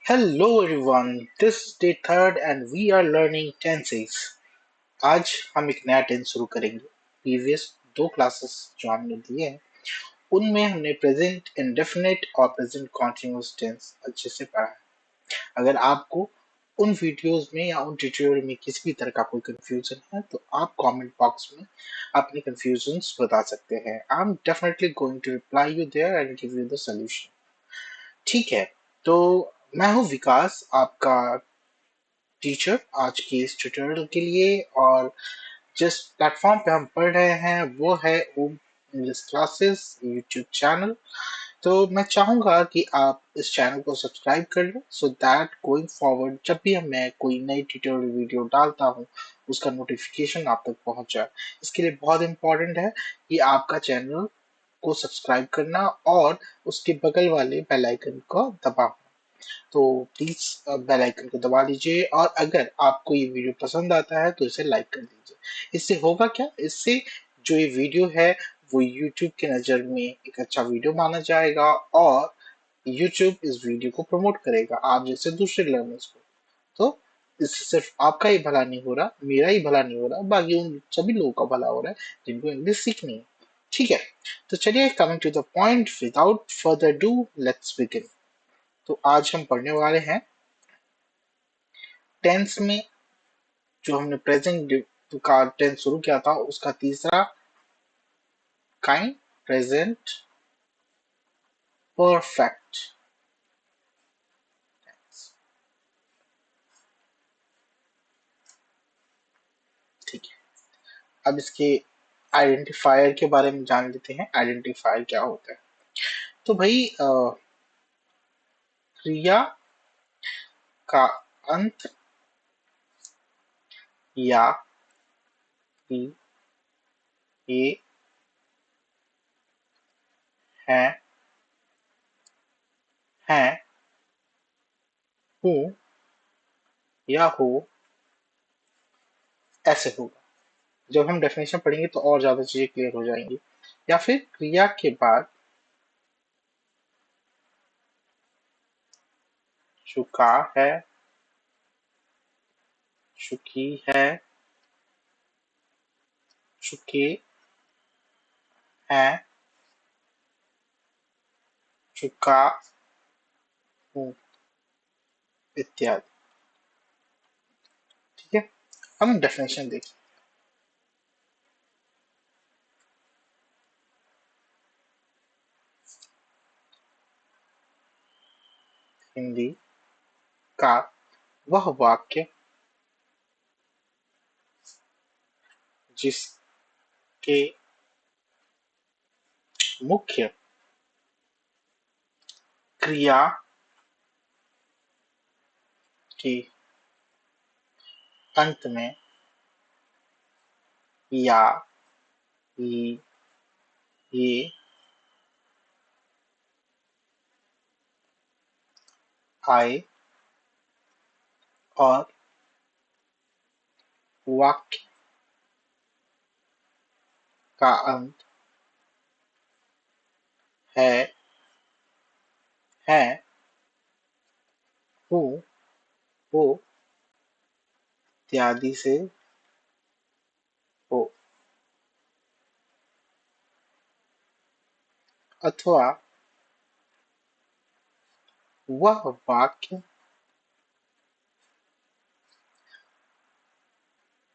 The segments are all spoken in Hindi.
Hello everyone, this is day third and we are learning tenses. आज हम एक नया टेंस शुरू करेंगे। प्रीवियस दो क्लासेस जो हमने दिए हैं उनमें हमने प्रेजेंट इंडेफिनिट और प्रेजेंट कॉन्टिन्यूअस टेंस अच्छे से पढ़ा है। अगर आपको उन वीडियोस में या उन ट्यूटोरियल में किसी भी तरह का कोई कंफ्यूजन है तो आप कमेंट बॉक्स में अपने कंफ्यूजन्स बता सकते हैं। I am definitely going to reply you there and give you the solution. ठीक है, तो मैं हूँ विकास, आपका टीचर आज के इस ट्यूटोरियल के लिए। और जिस प्लेटफॉर्म पे हम पढ़ रहे हैं वो है ओम इंग्लिश क्लासेस यूट्यूब चैनल। तो मैं चाहूंगा कि आप इस चैनल को सब्सक्राइब कर लें सो दैट गोइंग फॉरवर्ड जब भी मैं कोई नई ट्यूटोरियल वीडियो डालता हूँ उसका नोटिफिकेशन आप तक पहुंच जाए। इसके लिए बहुत इंपॉर्टेंट है कि आपका चैनल को सब्सक्राइब करना और उसके बगल वाले बेल आइकन को दबाना। तो प्लीज बेल आइकन को दबा लीजिए और अगर आपको ये वीडियो पसंद आता है तो इसे लाइक कर दीजिए। इससे होगा क्या, इससे जो ये वीडियो है वो YouTube के नज़र में एक अच्छा वीडियो माना जाएगा और YouTube इस वीडियो को प्रमोट करेगा आप जैसे दूसरे लर्नर्स को। तो इससे सिर्फ आपका ही भला नहीं हो रहा, मेरा ही भला नहीं हो रहा, बाकी उन सभी लोगों का भला हो रहा है जिनको इंग्लिश सीखनी है। ठीक है, तो चलिए coming to the point without further do let's begin. तो आज हम पढ़ने वाले हैं टेंस में जो हमने प्रेजेंट का टेंस शुरू किया था उसका तीसरा काइंड प्रेजेंट परफेक्ट। ठीक है, अब इसके आइडेंटिफायर के बारे में जान लेते हैं। आइडेंटिफायर क्या होता है? तो भाई क्रिया का अंत या कि ये है, हैं, हूँ या हो ऐसे होगा। जब हम डेफिनेशन पढ़ेंगे तो और ज्यादा चीजें क्लियर हो जाएंगी। या फिर क्रिया के बाद चुका है, चुकी है, चुके हैं, चुका हूँ इत्यादि। ठीक है, हम डेफिनेशन देखें। हिंदी का वह वाक्य जिसके मुख्य क्रिया के अंत में या ये आए और वाक्य का अंत है, हूँ, हो इत्यादि से हो, अथवा वह वाक्य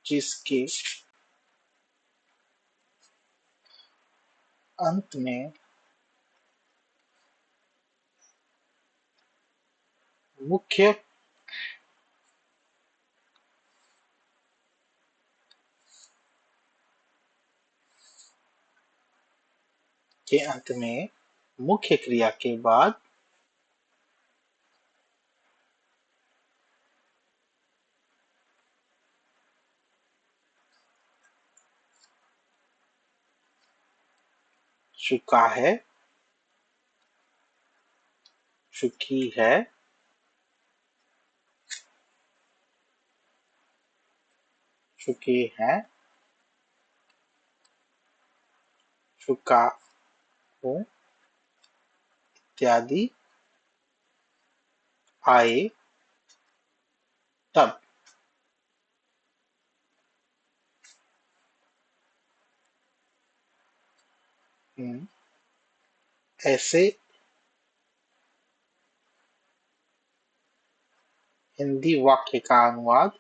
जिसके अंत में मुख्य के अंत में मुख्य क्रिया के बाद चुका है, चुकी है, चुके हैं, चुका हूँ इत्यादि आए तब। हम्म, ऐसे हिंदी वाक्य का अनुवाद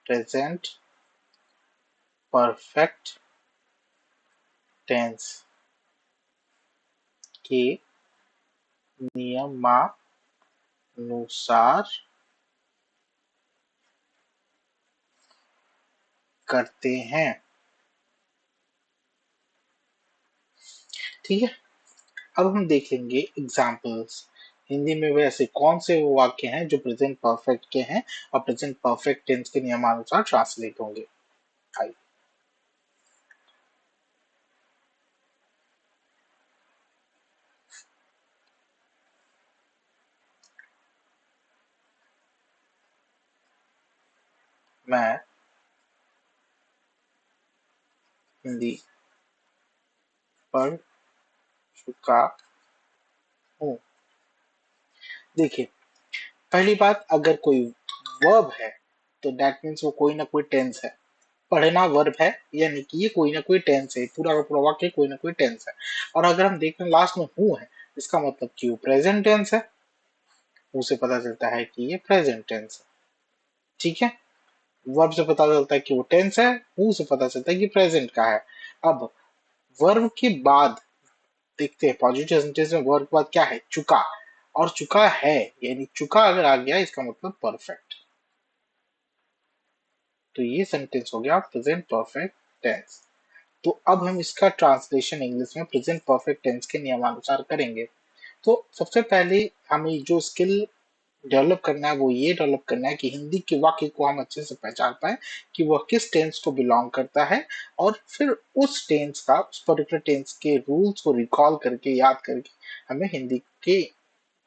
प्रेजेंट परफेक्ट टेंस के नियमानुसार करते हैं। ठीक है, अब हम देखेंगे एग्जाम्पल्स। हिंदी में वैसे कौन से वो वाक्य हैं जो प्रेजेंट परफेक्ट के हैं और प्रेजेंट परफेक्ट टेंस के नियमानुसार ट्रांसलेट होंगे। आइए, मैं हिंदी पढ़ चुका हूँ। देखिए, पहली बात, अगर कोई वर्ब है तो दैट मीन्स वो कोई ना कोई टेंस है। पढ़ना वर्ब है, यानी कि ये कोई ना कोई टेंस है, पूरा का पूरा वाक्य कोई ना कोई टेंस है। और अगर हम देख रहे हैं लास्ट में हूँ है, इसका मतलब कि वो प्रेजेंट टेंस है। उसे पता चलता है कि ये प्रेजेंट टेंस है। ठीक है, वर्ब से पता चलता है कि वो टेंस है, हूँ से पता चलता है कि प्रेजेंट का है। अब वर्ब के बाद देखते हैं पॉजिटिव सेंटेंस में वर्ब के बाद क्या है, चुका। और चुका है, यानी चुका अगर आ गया इसका मतलब परफेक्ट। तो ये सेंटेंस हो गया प्रेजेंट परफेक्ट टेंस। तो अब हम इसका ट्रांसलेशन इंग्लिश में प्रेजेंट परफेक्ट टेंस के नियमानुसार करेंगे। तो सबसे पहले हमें जो स्किल डेवलप करना है वो ये डेवलप करना है कि हिंदी के वाक्य को हम अच्छे से पहचान पाए कि वह किस टेंस को बिलोंग करता है, और फिर उस टेंस का, उस पर्टिकुलर टेंस के रूल्स को रिकॉल करके, याद करके हमें हिंदी के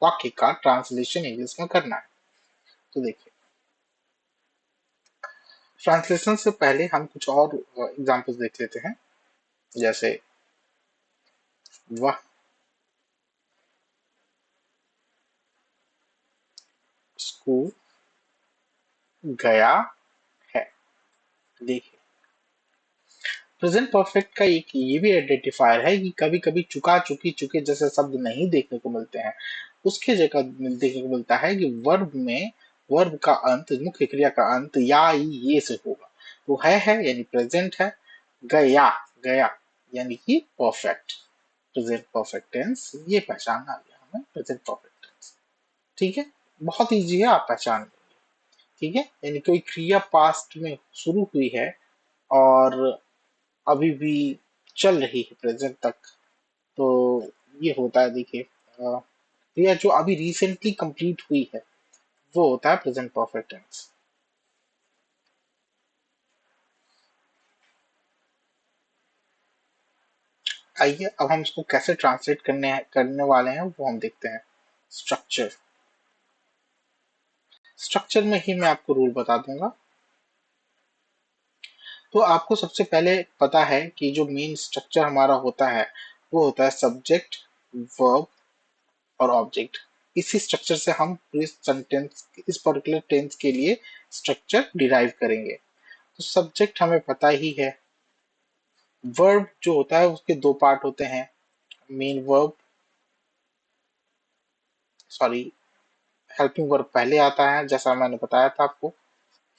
वाक्य का ट्रांसलेशन इंग्लिश में करना है। तो देखिए, ट्रांसलेशन से पहले हम कुछ और एग्जांपल्स देख लेते हैं। जैसे वह स्कूल गया है। देखिए, प्रेजेंट परफेक्ट का एक ये भी आइडेंटिफायर है कि कभी कभी चुका, चुकी, चुके जैसे शब्द नहीं देखने को मिलते हैं। उसके जगह देखने को मिलता है कि वर्ब में वर्ब का अंत, मुख्य क्रिया का अंत या ये से होगा। तो है यानी प्रेजेंट है, गया गया यानी कि परफेक्ट, प्रेजेंट परफेक्ट टेंस। ये पहचानना आ गया हमें प्रेजेंट परफेक्ट टेंस। ठीक है, बहुत इजी है, आप पहचान लेंगे। ठीक है, यानी कोई क्रिया पास्ट में शुरू हुई है और अभी भी चल रही है प्रेजेंट तक, तो ये होता है। देखिए, क्रिया जो अभी रिसेंटली कंप्लीट हुई है वो होता है प्रेजेंट परफेक्ट टेंस। आइए, अब हम इसको कैसे ट्रांसलेट करने वाले हैं वो हम देखते हैं। स्ट्रक्चर, स्ट्रक्चर में ही मैं आपको रूल बता दूंगा। तो आपको सबसे पहले पता है कि जो मेन स्ट्रक्चर हमारा होता है वो होता है सब्जेक्ट, वर्ब और ऑब्जेक्ट। इसी स्ट्रक्चर से हम पूरे सेंटेंस, इस पर्टिकुलर टेंस के लिए स्ट्रक्चर डिराइव करेंगे। तो सब्जेक्ट हमें पता ही है। वर्ब जो होता है उसके दो पार्ट होते हैं, main verb, sorry, helping verb पहले आता है जैसा मैंने बताया था आपको,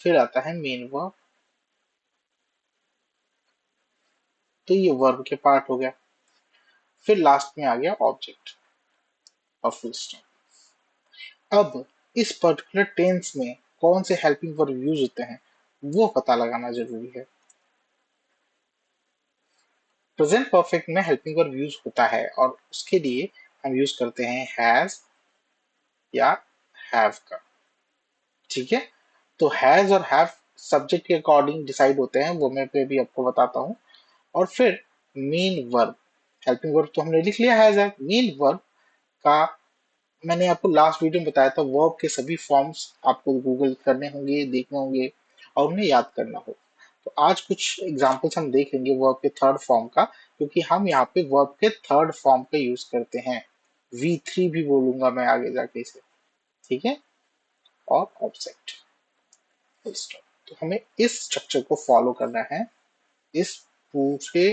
फिर आता है मेन वर्ब। तो ये वर्ब के पार्ट हो गया, फिर लास्ट में आ गया ऑब्जेक्ट और फुल स्टॉप। अब इस पर्टिकुलर टेंस में कौन से हेल्पिंग वर्ब यूज होते हैं वो पता लगाना जरूरी है। प्रेजेंट परफेक्ट में हेल्पिंग वर्ब यूज होता है और उसके लिए हम यूज करते हैं हैज या हैव का। ठीक है, तो हैज और हैव सब्जेक्ट के अकॉर्डिंग डिसाइड होते हैं, वो मैं पे भी आपको बताता हूँ। और फिर मेन वर्ब, हेल्पिंग वर्ब तो हमने लिख लिया हैज है, मेन वर्ब का मैंने आपको लास्ट वीडियो में बताया था वर्ब के सभी फॉर्म्स आपको गूगल करने होंगे, देखने होंगे और उन्हें याद करना होगा। तो आज कुछ एग्जांपल्स हम देख लेंगे वर्ब के थर्ड फॉर्म का, क्योंकि हम यहाँ पे वर्ब के थर्ड फॉर्म का यूज करते हैं। V3 भी बोलूंगा मैं आगे जाके इसे, ठीक है, और ऑब्जेक्ट। तो हमें इस स्ट्रक्चर को फॉलो करना है इस पूरे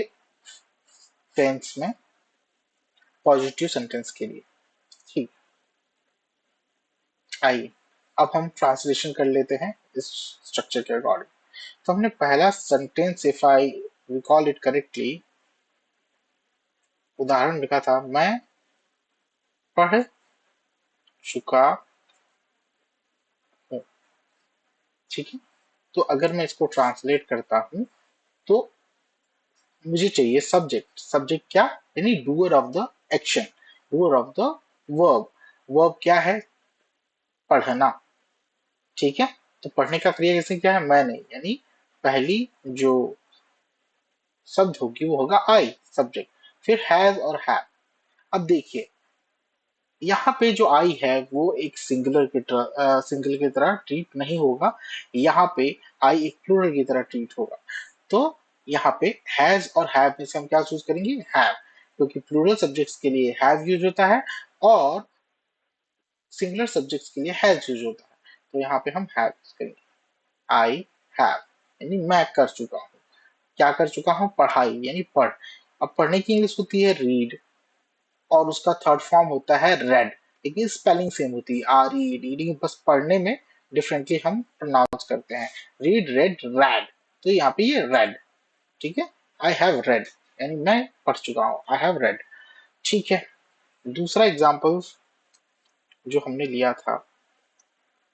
टेंस में पॉजिटिव सेंटेंस के लिए। ठीक, आइए अब हम ट्रांसलेशन कर लेते हैं इस स्ट्रक्चर के अकॉर्डिंग। तो हमने पहला sentence, if I recall it correctly, उदाहरण लिखा था मैं पढ़ चुका हूँ। ठीक है, तो अगर मैं इसको ट्रांसलेट करता हूँ तो मुझे चाहिए सब्जेक्ट। सब्जेक्ट क्या, यानी doer of the action, doer of the verb. Verb क्या है, पढ़ना। ठीक है, तो पढ़ने का क्रिया कैसे क्या है, मैंने, यानी पहली जो शब्द होगी वो होगा आई, सब्जेक्ट। फिर हैज और हैव। अब देखिए यहाँ पे जो आई है वो एक सिंगुलर की तरह ट्रीट नहीं होगा, यहाँ पे आई एक प्लूरल की तरह ट्रीट होगा। तो यहाँ पे हैज और हैव में से हम क्या चूज करेंगे, हैव, क्योंकि प्लूरल सब्जेक्ट्स के लिए हैव यूज होता है और सिंगुलर सब्जेक्ट्स के लिए हैज यूज होता है। तो यहाँ पे हम हैव करेंगे, आई हैव, यानी मैं कर चुका हूँ। क्या कर चुका हूँ, पढ़ाई, यानी पढ़। अब पढ़ने की इंग्लिश होती है रीड, और उसका थर्ड फॉर्म होता है रेड, लेकिन स्पेलिंग सेम होती है, आर ई रीडिंग, बस पढ़ने में डिफरेंटली हम प्रोनाउंस करते हैं, रीड, रेड, रैड। तो यहाँ पे ये रेड, ठीक है, आई हैव रेड, यानी मैं पढ़ चुका हूँ, आई हैव रेड। ठीक है, दूसरा एग्जाम्पल जो हमने लिया था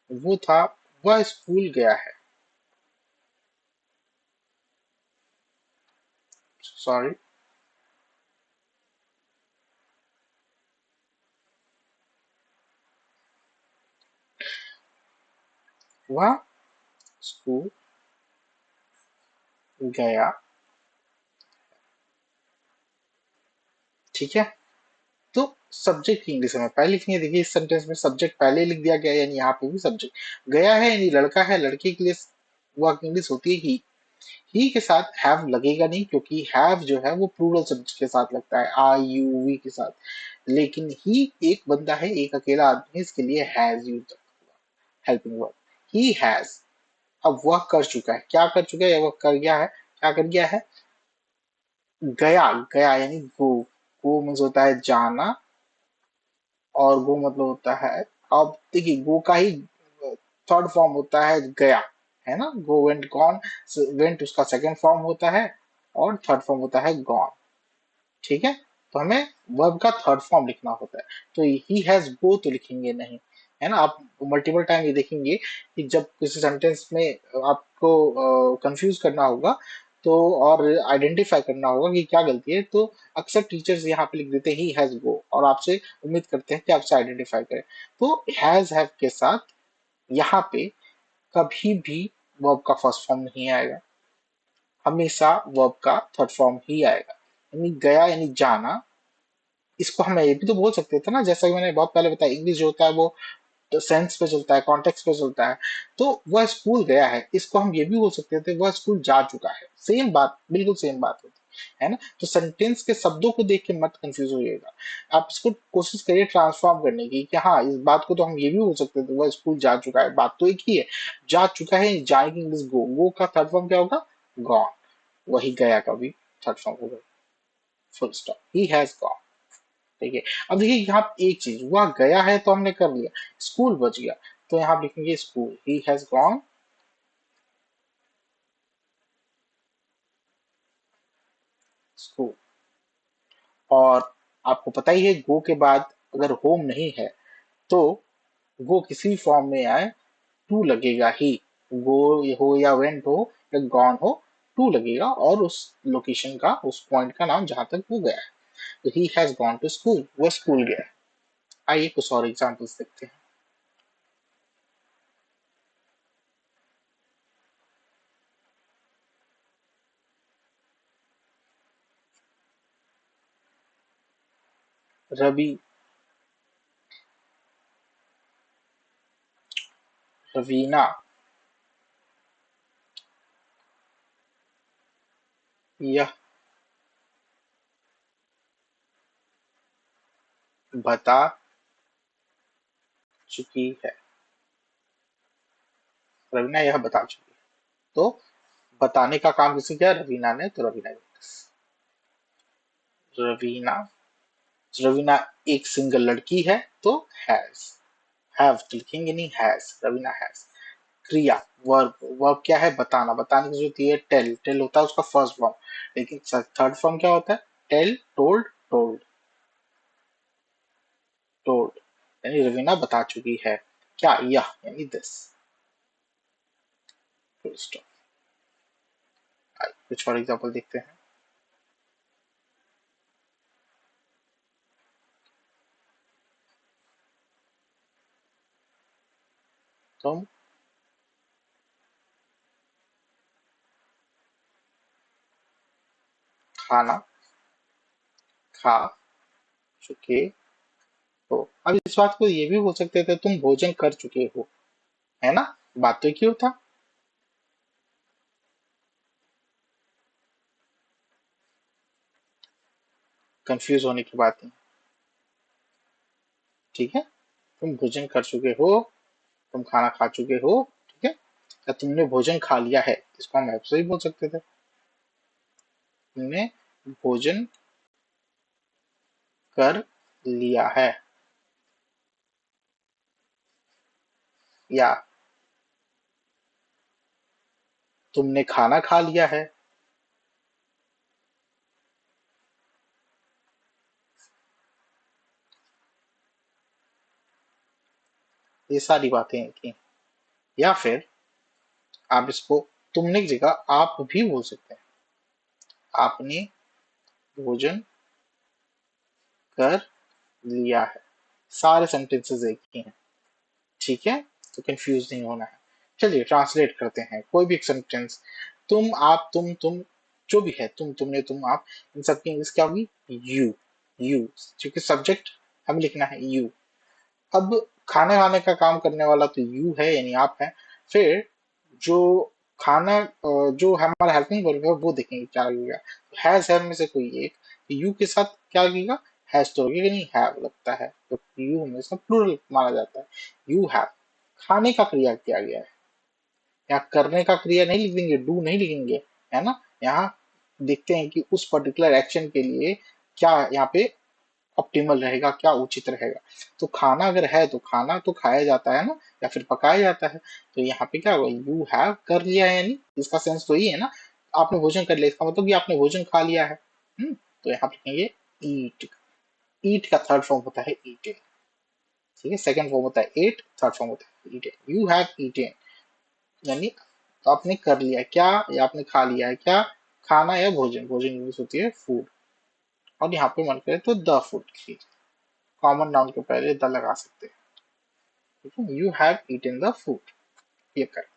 वो था वह स्कूल गया है, सॉरी, वह स्कूल गया। ठीक है, तो सब्जेक्ट की इंग्लिश में पहले लिखेंगे। देखिए इस सेंटेंस में सब्जेक्ट पहले लिख दिया गया, यानी यहाँ पे भी सब्जेक्ट गया है, यानी लड़का है, लड़के के लिए वह इंग्लिश होती है ही के साथ हैव लगेगा नहीं, क्योंकि हैव जो है वो प्लूरल सब्जेक्ट के साथ लगता है, आई यू वी के साथ। लेकिन ही एक बंदा है, एक अकेला आदमी, इसके लिए has use, helping verb, he has. अब वह कर चुका है, क्या कर चुका है, या वह कर गया है, क्या कर गया है, गया, गया यानी गो, गो मीन्स होता है जाना, और गो मतलब होता है, अब देखिए गो का ही थर्ड फॉर्म होता है गया, है ना, गो वेंट गॉन, वेंट उसका सेकंड फॉर्म होता है और थर्ड फॉर्म होता है गॉन। ठीक है, तो हमें वर्ब का थर्ड फॉर्म लिखना होता है, तो ही हैज गो तो लिखेंगे नहीं, है ना। आप मल्टीपल टाइम ये देखेंगे कि जब किसी सेंटेंस में आपको कंफ्यूज करना होगा तो, और आइडेंटिफाई करना होगा कि क्या गलती है, तो अक्सर टीचर्स यहाँ पे लिख देते हैं ही हैज गो, और आपसे उम्मीद करते हैं कि आपसे आइडेंटिफाई करें। तो हैज हैव के साथ यहाँ पे कभी भी वर्ब का फर्स्ट फॉर्म नहीं आएगा, हमेशा वर्ब का थर्ड फॉर्म ही आएगा, यानी गया यानी जाना। इसको हम ये भी तो बोल सकते थे ना, जैसा कि मैंने बहुत पहले बताया, इंग्लिश जो होता है वो तो सेंस पे चलता है, कॉन्टेक्स्ट पे चलता है। तो वह स्कूल गया है, इसको हम ये भी बोल सकते थे वह स्कूल जा चुका है, सेम बात, बिल्कुल सेम बात होती है ना। तो सेंटेंस के शब्दों को देख के मत कंफ्यूज होइएगा, आप इसको कोशिश करिए ट्रांसफॉर्म करने की, कि हाँ इस बात को तो हम ये भी बोल सकते थे वह स्कूल जा चुका है, बात तो एक ही है, जा चुका है, जाएगी इंग्लिश गो, गो का थर्ड फॉर्म क्या होगा, गॉन, वही गया का भी थर्ड फॉर्म होगा, full stop, he has gone. ठीक है, अब देखिए यहाँ पे एक चीज, वह गया है तो हमने कर लिया, स्कूल बच गया, तो यहाँ आप लिखेंगे school, he has gone school. और आपको पता ही है गो के बाद अगर होम नहीं है तो वो किसी फॉर्म में आए टू लगेगा ही, गो हो या वेंट हो या गॉन हो, टू लगेगा और उस लोकेशन का, उस पॉइंट का नाम जहां तक वो गया है। तो he has gone to school, वो स्कूल गया है। आइए कुछ और एग्जांपल्स देखते हैं। रवि रवीना यह बता चुकी है। रवीना यह बता चुकी है, तो बताने का काम किसी किया? रवीना ने, तो रवीना रवीना रवीना एक सिंगल लड़की है, तो हैज, हैव तो लिखेंगे नहीं, हैज, रवीना हैज। क्रिया, वर्ब, वर्ब क्या है? बताना, बताने की जरूरत है, टेल, टेल होता है उसका फर्स्ट फॉर्म, लेकिन थर्ड फॉर्म क्या होता है? Tell, told, told, told. यानी रवीना बता चुकी है क्या? यह, यानी दिस, फुल स्टॉप। कुछ और एग्जांपल देखते हैं। तुम खाना खा चुके हो। अब इस बात को ये भी बोल सकते थे, तुम भोजन कर चुके हो, है ना? बात तो क्यों था? कंफ्यूज होने की बात नहीं, ठीक है? तुम भोजन कर चुके हो, तुम खाना खा चुके हो, ठीक है? या तुमने भोजन खा लिया है, इसको हम ऐसे ही बोल सकते थे, तुमने भोजन कर लिया है, या तुमने खाना खा लिया है। ये सारी बातें की। या फिर आप इसको तुमने की जगह आप भी बोल सकते हैं, आपने भोजन कर लिया है। सारे सेंटेंसेस एक ही हैं, ठीक है? तो कंफ्यूज नहीं होना है। चलिए ट्रांसलेट करते हैं कोई भी एक सेंटेंस। तुम, आप, तुम जो भी है, तुमने, तुम, आप, इन सबकी इंग्लिश क्या होगी? यू, यू, क्योंकि सब्जेक्ट हमें लिखना है यू। अब खाने वाने का काम करने वाला तो यू है, यानी आप है। फिर जो खाना जो हमारा हेल्पिंग वर्ब है वो देखेंगे क्या लगेगा। हैज, हैव में से कोई एक, यू के साथ क्या लगेगा? हैज तो लगेगा नहीं, हैव लगता है, तो यू हमेशा प्लूरल माना जाता है। You have. खाने का क्रिया किया गया है, यहाँ करने का क्रिया नहीं लिख देंगे, डू नहीं लिखेंगे, है ना? यहाँ देखते हैं कि उस पर्टिकुलर एक्शन के लिए क्या यहाँ पे ऑप्टिमल रहेगा, क्या उचित रहेगा। तो खाना अगर है तो खाना तो खाया जाता है ना, या फिर पकाया जाता है। तो यहाँ पे क्या होगा? यू हैव कर लिया है, यानी इसका सेंस तो ये है ना, आपने भोजन कर लिया, इसका मतलब कि आपने भोजन खा लिया है। तो यहाँ पे लिखेंगे ईट। ईट का थर्ड फॉर्म होता है ईटेन, ठीक है? सेकंड फॉर्म होता है एट, थर्ड फॉर्म होता है ईटेन। यू हैव ईटेन, यानी आपने कर लिया क्या, या आपने खा लिया है क्या? खाना या भोजन, भोजन इंग्लिश होती है फूड। और यहाँ पे मन करे तो द फूड की कॉमन नाउन के पहले द लगा सकते हैं, ठीक है? You have eaten the food, ये करेक्ट।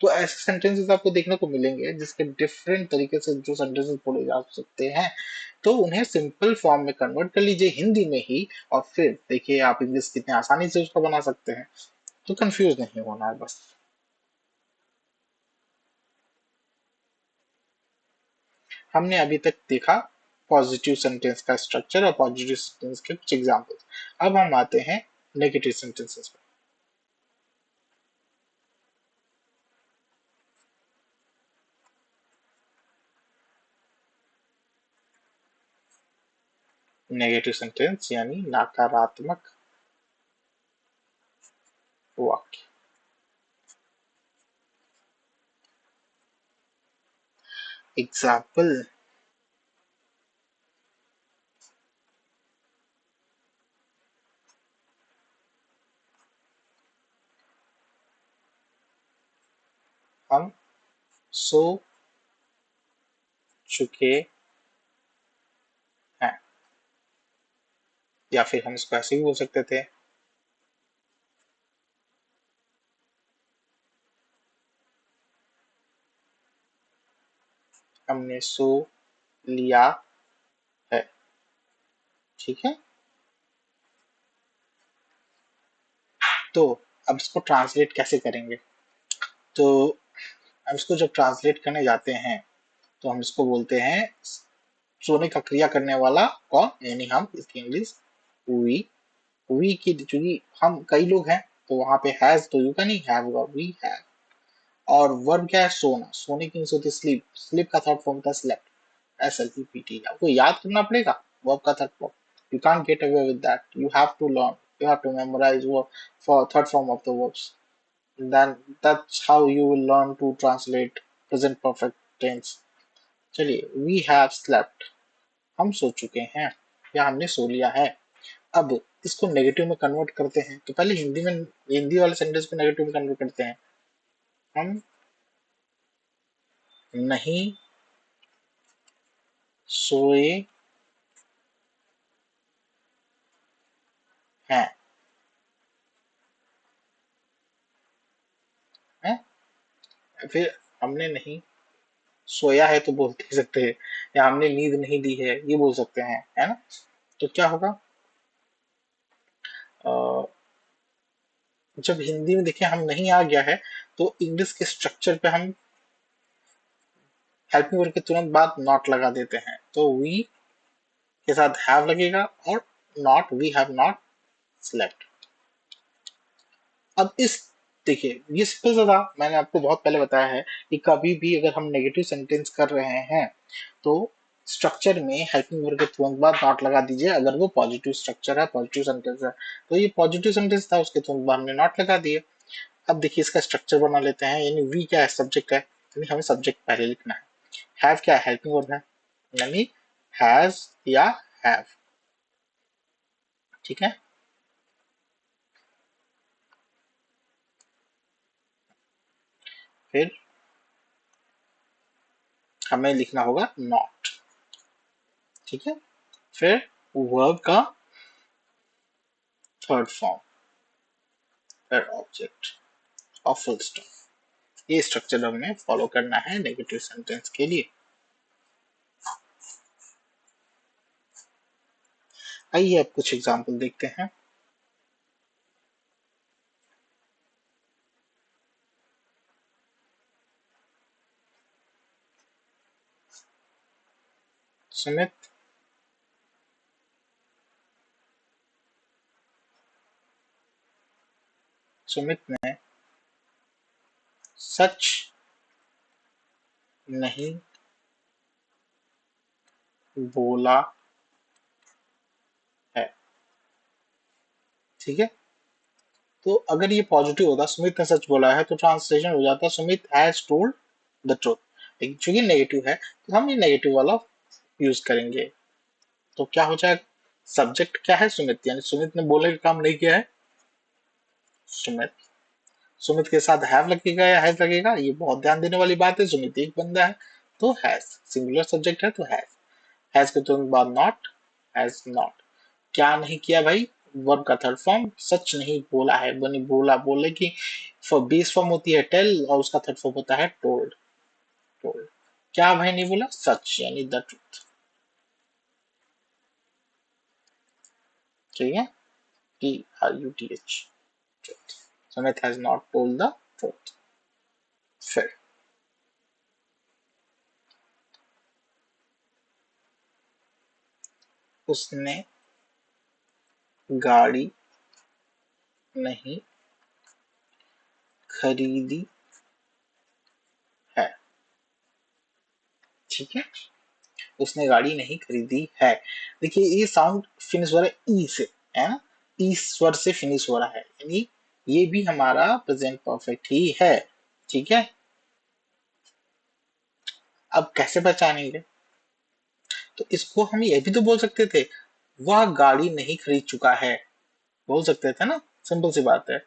तो ऐसे सेंटेंसेस आपको देखने को मिलेंगे जिसके डिफरेंट तरीके से जो सेंटेंसेस बोले जा सकते हैं, तो उन्हें सिंपल फॉर्म में कन्वर्ट कर लीजिए हिंदी में ही, और फिर देखिए आप इंग्लिश कितने आसानी से उसको बना सकते हैं। तो कंफ्यूज नहीं होना है बस। हमने अभी तक देखा पॉजिटिव सेंटेंस का स्ट्रक्चर और पॉजिटिव सेंटेंस के कुछ एग्जांपल्स। अब हम आते हैं नेगेटिव सेंटेंसेस पर। नेगेटिव सेंटेंस यानी नकारात्मक वाक्य। एग्जाम्पल, हम सो चुके हैं, या फिर हम इसको ऐसे भी बोल सकते थे, हमने सो लिया है, ठीक है? तो अब इसको ट्रांसलेट कैसे करेंगे? तो हम इसको जब ट्रांसलेट करने जाते हैं तो हम इसको बोलते हैं सोने का क्रिया करने वाला कौन, यानी हम, इसकी इंग्लिश वी। वी की चूंकि हम कई लोग हैं तो वहां पे हैज तो यू का नहीं, हैव होगा, वी हैव। और वर्ब क्या है? सोना। सोने की इंग्लिश होती है स्लीप। स्लीप का थर्ड फॉर्म था स्लेप्ट, SLEPT। आपको याद करना पड़ेगा वर्ब का third form. You can't get away with that, you have to learn, you have to memorize for third form of the verbs. Then that's how you will learn to translate present perfect tense. चलिए, we have slept, हम सो चुके हैं या हमने सो लिया है। अब इसको नेगेटिव में कन्वर्ट करते हैं तो पहले हिंदी वाले सेंटेंस को नेगेटिव में कन्वर्ट करते हैं। हम नहीं सोए हैं, हैं? फिर हमने नहीं सोया है तो बोल दे सकते हैं, या हमने नींद नहीं ली है ये बोल सकते हैं, है ना? तो क्या होगा? जब हिंदी में देखिए हम नहीं आ गया है तो इंग्लिश के स्ट्रक्चर पे हम हेल्पिंग वर्ब के तुरंत बाद नॉट लगा देते हैं, तो वी के साथ हैव लगेगा और not, we have not slept. अब इस देखिए ये सिंपल सा था, मैंने आपको बहुत पहले बताया है कि कभी भी अगर हम नेगेटिव सेंटेंस कर रहे हैं तो स्ट्रक्चर में हेल्पिंग वर्ब के तुरंत बाद नॉट लगा दीजिए, अगर वो पॉजिटिव स्ट्रक्चर है, पॉजिटिव सेंटेंस है। तो ये पॉजिटिव सेंटेंस था, उसके तुरंत बाद हमने नॉट लगा दिए। अब देखिए इसका स्ट्रक्चर बना लेते हैं, यानी वी क्या है? सब्जेक्ट है, यानी हमें सब्जेक्ट पहले लिखना है। हैव क्या है? हेल्पिंग वर्ब है, यानी हैज या हैव। ठीक है, फिर हमें लिखना होगा नॉट। ठीक है, फिर वर्ब का थर्ड फॉर्म, फिर ऑब्जेक्ट और फुल स्टॉप। ये स्ट्रक्चर हमें फॉलो करना है नेगेटिव सेंटेंस के लिए। आइए अब कुछ एग्जांपल देखते हैं। सुमित सुमित ने सच नहीं बोला है। ठीक है, तो अगर ये पॉजिटिव होता, सुमित ने सच बोला है, तो ट्रांसलेशन हो जाता Sumit has told the truth. चूंकि नेगेटिव है तो हम ये नेगेटिव वाला यूज करेंगे। तो क्या हो जाएगा? सब्जेक्ट क्या है? सुमित, यानी सुमित ने बोलने का काम नहीं किया है, सुमित। सुमित के साथ हैव लगेगा या हैज लगेगा, ये बहुत ध्यान देने वाली बात है। सुमित एक बंदा है तो हैज, सिंगुलर सब्जेक्ट है तो हैज के तुरंत बाद नॉट, हैज नॉट। क्या नहीं किया भाई? वर्ब का थर्ड फॉर्म, सच नहीं बोला है, बनी बोला, बोले की बेस फॉर्म होती है टेल और उसका थर्ड फॉर्म होता है टोल्ड। टोल्ड क्या भाई नहीं बोला? सच, यानी द ट्रूथ। ठीक है, TRUTH, truth। Sumit has not told the truth। फिर उसने गाड़ी नहीं खरीदी है। ठीक है, उसने गाड़ी नहीं खरीदी है। देखिए ये साउंड फिनिश हो रहा है ई से, है ना? ई स्वर से फिनिश हो रहा है, यानी ये भी हमारा प्रेजेंट परफेक्ट ही है। ठीक है, अब कैसे पहचानेंगे? तो इसको हम ये भी तो बोल सकते थे, वह गाड़ी नहीं खरीद चुका है, बोल सकते थे ना? सिंपल सी बात है,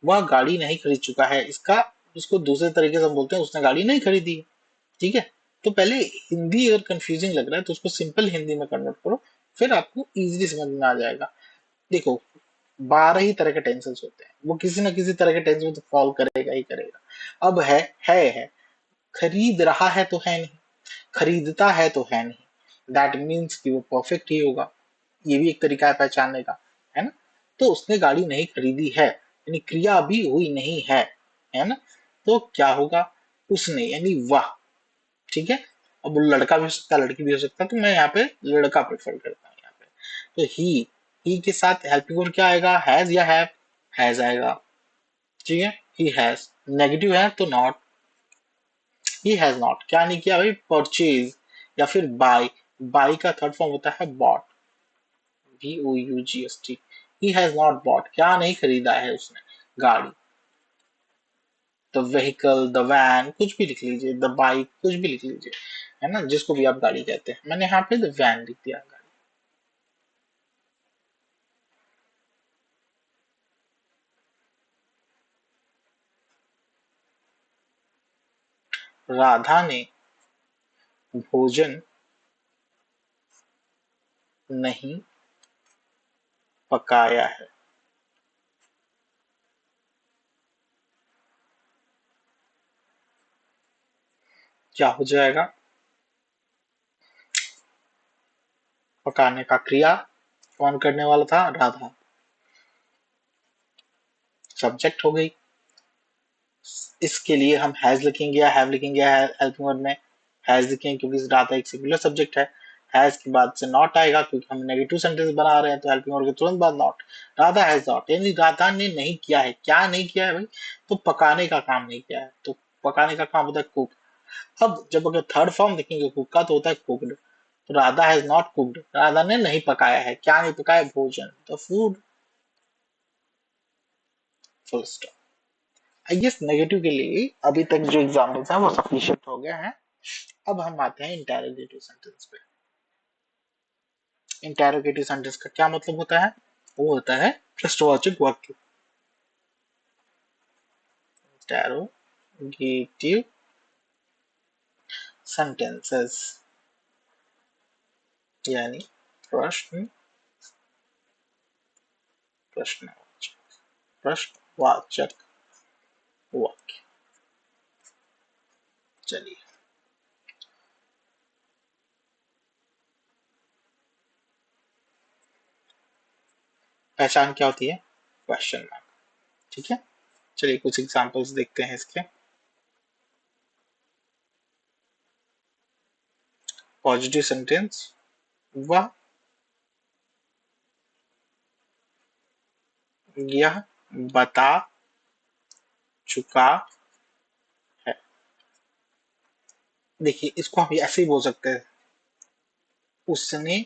वह गाड़ी नहीं खरीद चुका है। इसको दूसरे तरीके से हम बोलते हैं उसने गाड़ी नहीं खरीदी। ठीक है, तो पहले हिंदी अगर कंफ्यूजिंग लग रहा है तो उसको सिंपल हिंदी में कन्वर्ट करो, फिर आपको इजीली समझ में आ जाएगा। देखो 12 ही तरह के टेंसेस होते हैं, वो किसी ना किसी तरह के टेंस में तो फॉलो करेगा ही करेगा। अब है खरीद रहा है तो है नहीं, खरीदता है तो है नहीं, दैट मीन्स कि वो परफेक्ट ही होगा। ये भी एक तरीका है पहचानने का, है ना? तो उसने गाड़ी नहीं खरीदी है, यानी क्रिया अभी हुई नहीं है ना, तो क्या होगा, उसने यानी वह, ठीक है। अब वो लड़का भी हो सकता है, लड़की भी हो सकता है, तो मैं यहाँ पे लड़का प्रेफर करता हूँ यहाँ पे। तो ही के साथ हेल्पिंग वर्ब क्या आएगा, हैज या हैव, हैज आएगा, ठीक है। ही हैज नेगेटिव है तो नॉट, ही हैज नॉट क्या नहीं किया भाई, परचेज या फिर बाय, बाय का थर्ड फॉर्म होता है bought, BOUGST, he has not bought क्या नहीं खरीदा है उसने, गाड़ी, द व्हीकल, द वैन, कुछ भी लिख लीजिए, द बाइक, कुछ भी लिख लीजिए, है ना, जिसको भी आप गाड़ी कहते हैं। मैंने यहाँ पे द वैन लिख दिया, राधा ने भोजन नहीं पकाया है, क्या हो जाएगा, पकाने का क्रिया कौन करने वाला था, राधा, सब्जेक्ट हो गई। इसके लिए हम हैज लिखेंगे या हैव लिखेंगे, हेल्पिंग वर्ब में हैज लिखेंगे क्योंकि राधा एक सिंगुलर सब्जेक्ट है। हैज के बाद से नॉट आएगा क्योंकि हम नेगेटिव सेंटेंस बना रहे हैं, तो हेल्पिंग वर्ब के तुरंत बाद नॉट, राधा हैज नॉट यानी राधा ने नहीं किया है, क्या नहीं किया है भाई, तो पकाने का काम नहीं किया है, तो पकाने का काम होता है कुक। अब जब अगर थर्ड फॉर्म देखेंगे कुक का तो होता है कुकड, तो Radha has not cooked, Radha ने नहीं पकाया है, क्या नहीं पकाया, भोजन, तो food, full stop. I guess negative के लिए अभी तक जो एग्जाम्पल्स हैं वो सफिशिएंट हो गए हैं। अब हम आते हैं इंटेरोगेटिव सेंटेंस पे। इंटेरोगेटिव सेंटेंस का क्या मतलब होता है, वो होता है प्रश्नवाचक वाक्य, इंटेरोगेटिव सेंटेंसेस यानी प्रश्न, प्रश्नवाचक, प्रश्नवाचक वाक्य। चलिए, पहचान क्या होती है, क्वेश्चन मार्क, ठीक है। चलिए कुछ एग्जांपल्स देखते हैं इसके। पॉजिटिव सेंटेंस, वह यह बता चुका है, देखिए इसको हम ऐसे ही बोल सकते हैं, उसने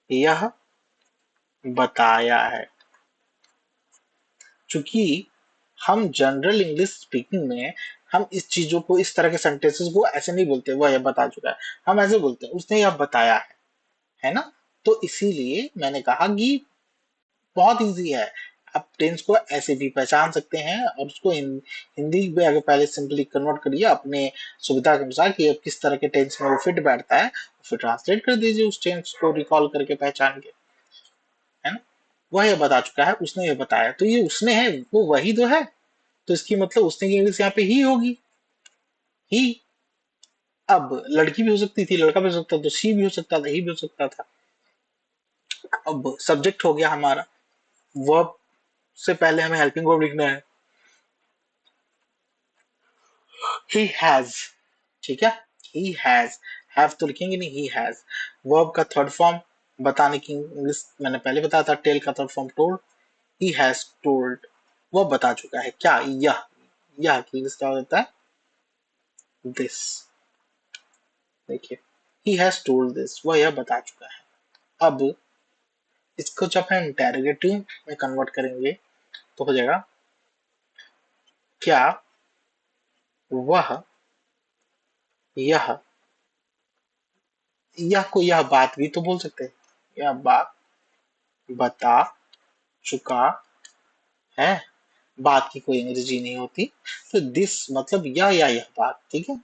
यह बताया है। चूंकि हम जनरल इंग्लिश स्पीकिंग में हम इस चीजों को, इस तरह के सेंटेंसेस को ऐसे नहीं बोलते वह यह बता चुका है, हम ऐसे बोलते हैं उसने यह बताया है ना। तो इसीलिए मैंने कहा कि बहुत इजी है, आप टेंस को ऐसे भी पहचान सकते हैं और उसको हिंदी में अगर पहले सिंपली कन्वर्ट करिए अपने सुविधा के अनुसार कि अब किस तरह के टेंस में वो फिट बैठता है, फिर ट्रांसलेट कर दीजिए उस टेंस को रिकॉल करके पहचान के, है ना। वह ये बता चुका है, उसने ये बताया, तो ये उसने है वो वही तो है, तो इसकी मतलब उसने की इंग्लिश यहाँ पे ही होगी, ही। अब लड़की भी हो सकती थी, लड़का भी हो सकता था, तो सी भी हो सकता था, ही भी हो सकता था। अब सब्जेक्ट हो गया हमारा, वर्ब से पहले हमें हेल्पिंग वर्ब लिखना है, ही हैज, ठीक है, ही हैज, हैव तो लिखेंगे नहीं, ही हैज। वर्ब का थर्ड फॉर्म बताने की इंग्लिश मैंने पहले बताया था, टेल का third form told, he has told, वो बता चुका है क्या, यह की इंग्लिश क्या होता है, दिस, देखिए ही हैज टोल्ड दिस, वह यह बता चुका है। अब इसको जब हम इंटेरोगेटिव में कन्वर्ट करेंगे तो हो जाएगा, क्या वह यह, यह को यह बात भी तो बोल सकते हैं, यह बात बता चुका है, बात की कोई अंग्रेजी नहीं होती, तो दिस मतलब यह बात, ठीक है।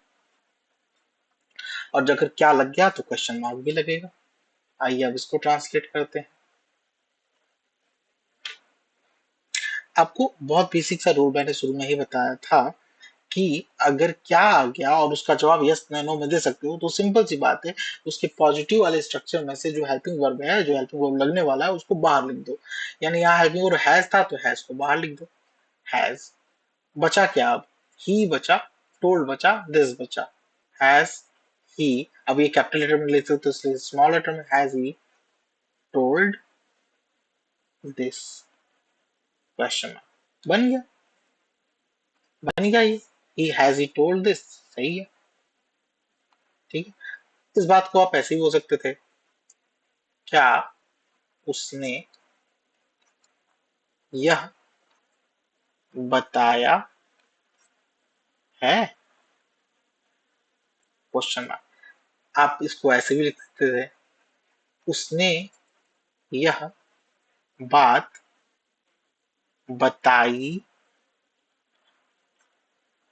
और अगर क्या लग गया तो क्वेश्चन मार्क भी लगेगा। आइए अब इसको ट्रांसलेट करते हैं। आपको बहुत बेसिक सा रूल मैंने शुरू में ही बताया था कि अगर क्या आ गया और उसका जवाब यस नो में दे सकते हो तो सिंपल सी बात है, उसके पॉजिटिव वाले स्ट्रक्चर में से जो हेल्पिंग वर्ब है, जो हेल्पिंग वर्ब लगने वाला है, उसको बाहर लिख दो। यानी यहाँ हेल्पिंग वर्ब हैज था तो हैज को बाहर लिख दो। हैज बचा क्या अब? ही बचा, टोल्ड बचा, दिस बचा। हैज ही, अब ये कैपिटल लेटर में लिखते हो तो इसलिए स्मॉल लेटर में has he told this, question mark बन गया, बन गया ये, he has he told this, सही है। ठीक है, इस बात को आप ऐसे ही बोल सकते थे, क्या उसने यह बताया है, क्वेश्चन मार्क। आप इसको ऐसे भी लिख सकते थे, उसने यह बात बताई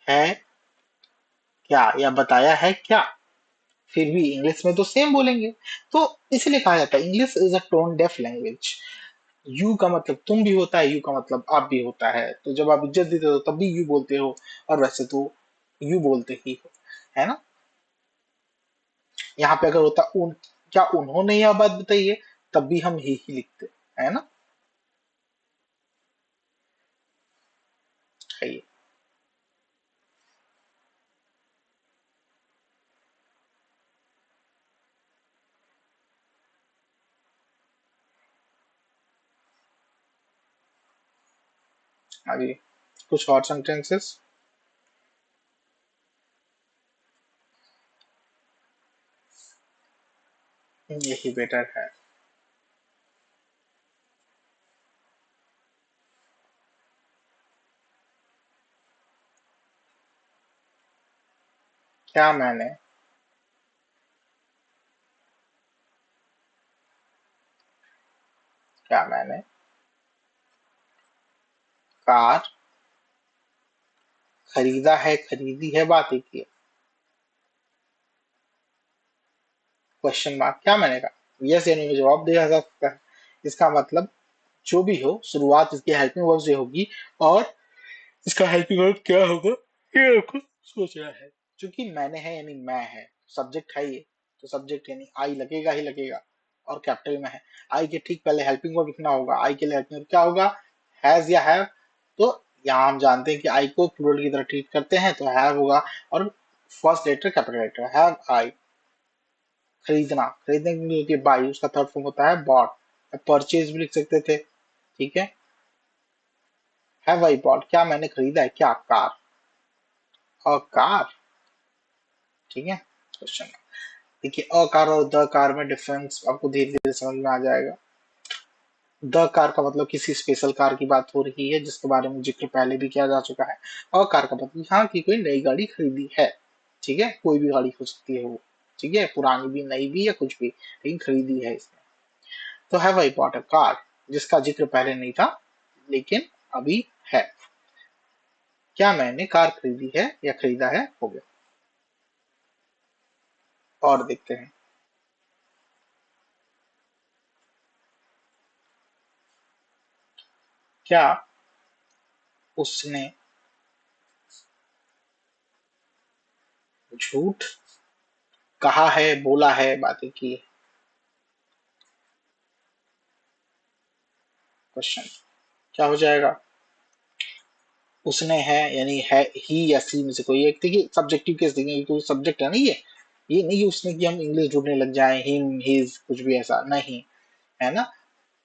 है क्या, या बताया है क्या। फिर भी इंग्लिश में तो सेम बोलेंगे, तो इसलिए कहा जाता है English is a tone deaf language. You का मतलब तुम भी होता है, यू का मतलब आप भी होता है, तो जब आप इज्जत देते हो तब भी यू बोलते हो, और वैसे तो यू बोलते ही हो, है ना। यहाँ पे अगर होता उन, क्या उन्होंने यह बात बताई है, तब भी हम ही लिखते, है ना। है ये। आगे कुछ और सेंटेंसेस, यही बेटर है। क्या मैंने, क्या मैंने कार खरीदा है, खरीदी है, बात एक ही है, क्वेश्चन मार्क। क्या मैंने कहा यस यानी में जवाब दिया जा सकता है। इसका मतलब जो भी हो, शुरुआत इसकी हेल्पिंग वर्ब से होगी, और इसका हेल्पिंग वर्ब क्या होगा ये आपको सोचना है। क्योंकि मैंने है यानी मैं है, सब्जेक्ट है ये, तो सब्जेक्ट यानी आई लगेगा ही लगेगा, और कैपिटल में है। आई के ठीक पहले हेल्पिंग वर्ब लिखना होगा, आई के लिए हेल्पिंग वर्ब क्या होगा, हैज या हैव। तो यहाँ हम जानते हैं कि आई को प्लूरल की तरह ट्रीट करते हैं, तो हैव होगा, और first letter capital letter, have I. खरीदना, खरीदने के लिए बाई, उसका थर्ड फॉर्म होता है बॉट। परचेज भी लिख सकते थे, ठीक है। हैव आई बॉट, क्या मैंने खरीदा है क्या, कार, और कार, ठीक है। क्वेश्चन, देखिए अ कार और द कार में डिफरेंस आपको धीरे धीरे समझ में आ जाएगा। द कार का मतलब किसी स्पेशल कार की बात हो रही है, जिसके बारे में जिक्र पहले भी किया जा चुका है। अ कार का मतलब हाँ की कोई नई गाड़ी खरीदी है, ठीक है, कोई भी गाड़ी हो सकती है वो, ठीक है, पुरानी भी नई भी या कुछ भी, लेकिन खरीदी है इसने। तो have I bought a car, जिसका जिक्र पहले नहीं था लेकिन अभी है। क्या मैंने कार खरीदी है या खरीदा है, हो गया। और देखते हैं, क्या उसने झूठ कहा है, बोला है, बातें की है, क्वेश्चन क्या हो जाएगा। उसने है यानी है ही या सी में से कोई एक, देखिए सब्जेक्टिव केस देंगे क्योंकि सब्जेक्ट है ना ये नहीं कि उसने कि हम इंग्लिश ढूंढने लग जाए, हिम हिज कुछ भी ऐसा नहीं, है ना।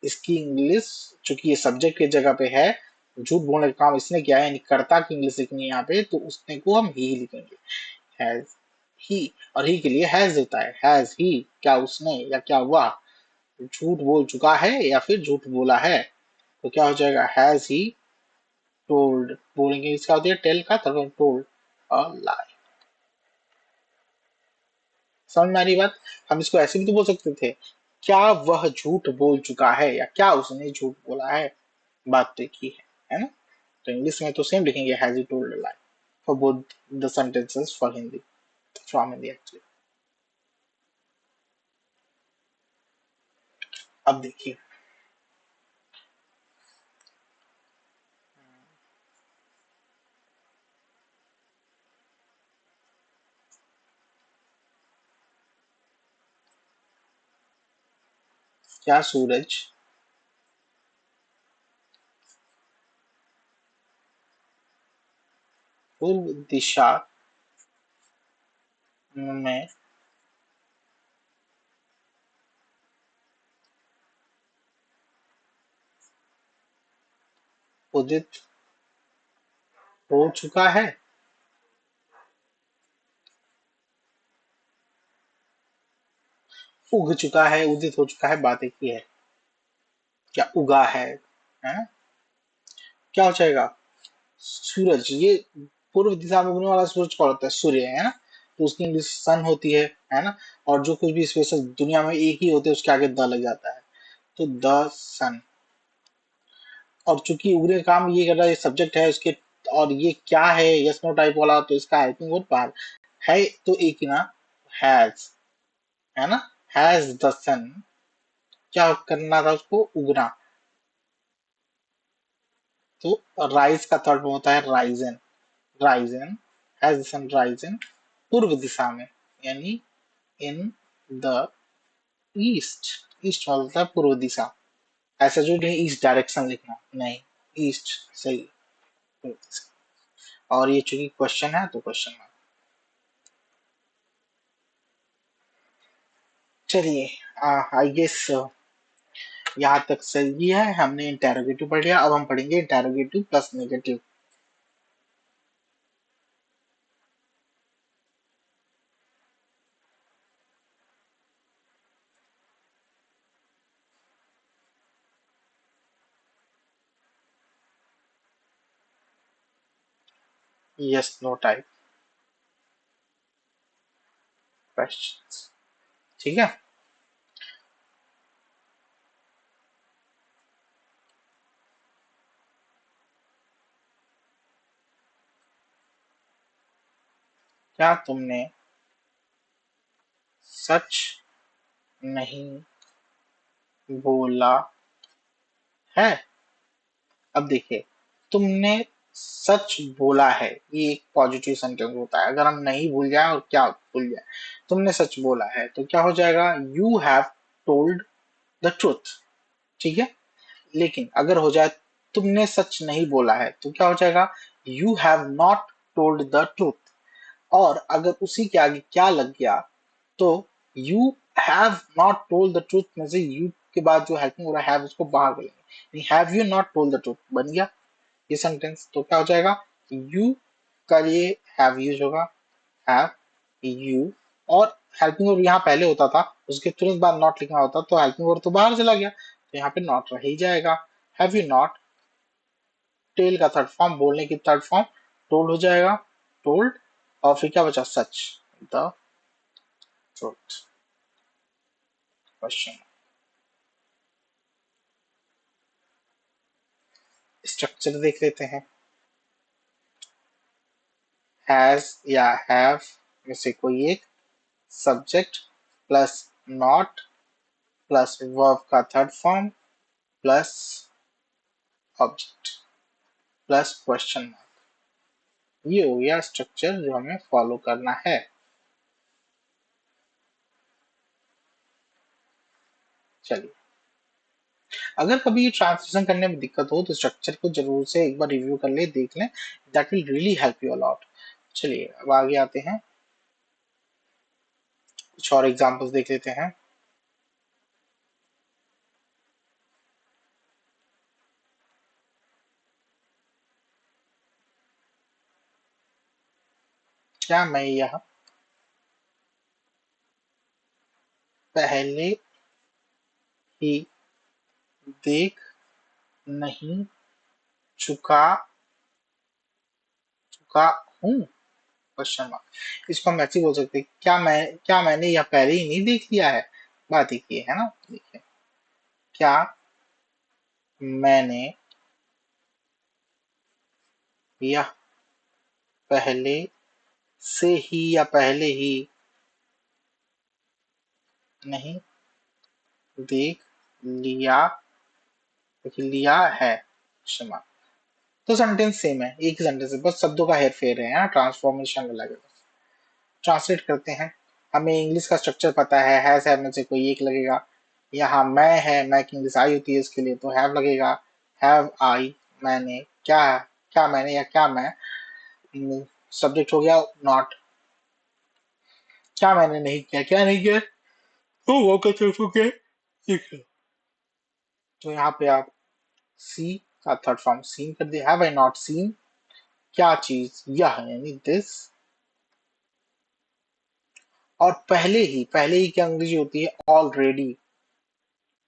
इसकी इंग्लिश चूंकि ये सब्जेक्ट की जगह पे है, झूठ बोलने का काम इसने किया है, यानी कर्ता की इंग्लिश लिखनी है यहाँ पे, तो उसने को हम ही लिखेंगे, हैज ही। और ही के लिए हैज देता है, हैज ही, क्या उसने या क्या वह झूठ बोल चुका है या फिर झूठ बोला है, तो क्या हो जाएगा, हैज ही टोल्ड, बोलेंगे इसका होता है टेल का थर्ड टोल्ड, और लाई। समझ में आ रही बात। हम इसको ऐसे भी तो बोल सकते थे, क्या वह झूठ बोल चुका है या क्या उसने झूठ बोला है, बात तो एक ही है ना। तो इंग्लिश में तो सेम लिखेंगे, has he told a lie, for both the sentences, for Hindi, from Hindi actually. अब देखिए, क्या सूरज पूर्व दिशा में उदित हो चुका है? उग चुका है, उदित हो चुका है, बात एक ही है। क्या उगा है? क्या हो जाएगा? सूरज, ये पूर्व दिशा में उगने वाला सूरज कौन होता है? सूर्य, है ना? तो उसकी इंग्लिश सन होती है ना? और जो कुछ भी स्पेशल दुनिया में एक ही होते हैं उसके आगे द लग जाता है, तो द सन। और चूंकि उगने का काम ये कर रहा है, ये सब्जेक्ट है उसके, और ये क्या है, यस नो टाइप वाला, तो इसका हेल्पिंग वर्ब बाहर है, तो एक ही ना, हैज, है ना? हैज द सन, क्या करना था उसको? उगना। तो राइज का थर्ड फॉर्म होता है risen. Risen, has the sun risen पूर्व दिशा में, यानी इन द ईस्ट। ईस्ट मतलब है पूर्व दिशा। ऐसा जो नहीं ईस्ट डायरेक्शन लिखना, नहीं, ईस्ट सही, पूर्व दिशा। और ये चूंकि क्वेश्चन है तो क्वेश्चन मार्क। चलिए, आई गेस यहाँ तक सही है। हमने इंटेरोगेटिव पढ़ लिया, अब हम पढ़ेंगे interrogative plus negative. Yes no type questions, ठीक है। क्या तुमने सच नहीं बोला है? अब देखिए, तुमने सच बोला है, ये एक पॉजिटिव सेंटेंस होता है। अगर हम नहीं भूल जाए और क्या भूल जाए, तुमने सच बोला है तो क्या हो जाएगा? You have told the truth, ठीक है। लेकिन अगर हो जाए तुमने सच नहीं बोला है तो क्या हो जाएगा? You have not told the truth. और अगर उसी के आगे क्या लग गया तो you have not told the truth में से यू के बाद जो हेल्पिंग हो रहा है उसको बाहर कर लेंगे, have you not told the truth बन गया ये सेंटेंस। तो क्या हो जाएगा? यू का ये हैव यूज होगा, हैव यू, और हेल्पिंग वर्ब यहाँ पहले होता था, उसके तुरंत बाद नॉट लिखना होता, तो हेल्पिंग वर्ब तो बाहर चला गया, तो यहाँ पे नॉट रह ही जाएगा। हैव यू नॉट, टेल का थर्ड फॉर्म, बोलने की थर्ड फॉर्म टोल्ड हो जाएगा, टोल्ड। और फिर क्या बचा? सच, द ट्रूथ, क्वेश्चन। स्ट्रक्चर देख लेते हैं। हैज या हैव में से कोई एक, subject plus not plus verb का third form plus object plus question mark, ये हो गया स्ट्रक्चर जो हमें फॉलो करना है। चलिए, अगर कभी ये ट्रांसलेशन करने में दिक्कत हो तो स्ट्रक्चर को जरूर से एक बार रिव्यू कर ले, देख लें, that will really help you a lot. चलिए अब आगे आते हैं, कुछ और एग्जांपल्स देख लेते हैं। क्या मैं यह पहले ही देख नहीं चुका चुका हूँ? Question mark. इसको हम ऐसे बोल सकते हैं, क्या मैंने यह पहले ही नहीं देख लिया है? बात एक ये है ना। देखिए, क्या मैंने यह पहले से ही या पहले ही नहीं देख लिया लिया है? Question mark. तो सेंटेंस सेम है, एक ही सेंटेंस है, बस शब्दों का हेर फेर है ना, ट्रांसफॉर्मेशन अलग है। ट्रांसलेट करते हैं। हमें इंग्लिश का स्ट्रक्चर पता है, हैज हैव में से कोई एक लगेगा, यहाँ मैं है, मैं की इंग्लिश आई होती है इसके लिए, तो हैव लगेगा। हैव आई, मैंने क्या, क्या मैंने या क्या मैं। सब्जेक्ट हो गया नॉट, क्या मैंने नहीं किया, क्या नहीं किया, तो वो कैसे गए ठीक है। तो यहाँ पे आप सी का थर्ड फॉर्म सीन कर दिया। हैव आई नॉट सीन, क्या चीज, यह यानी दिस। और पहले ही क्या अंग्रेजी होती है, already,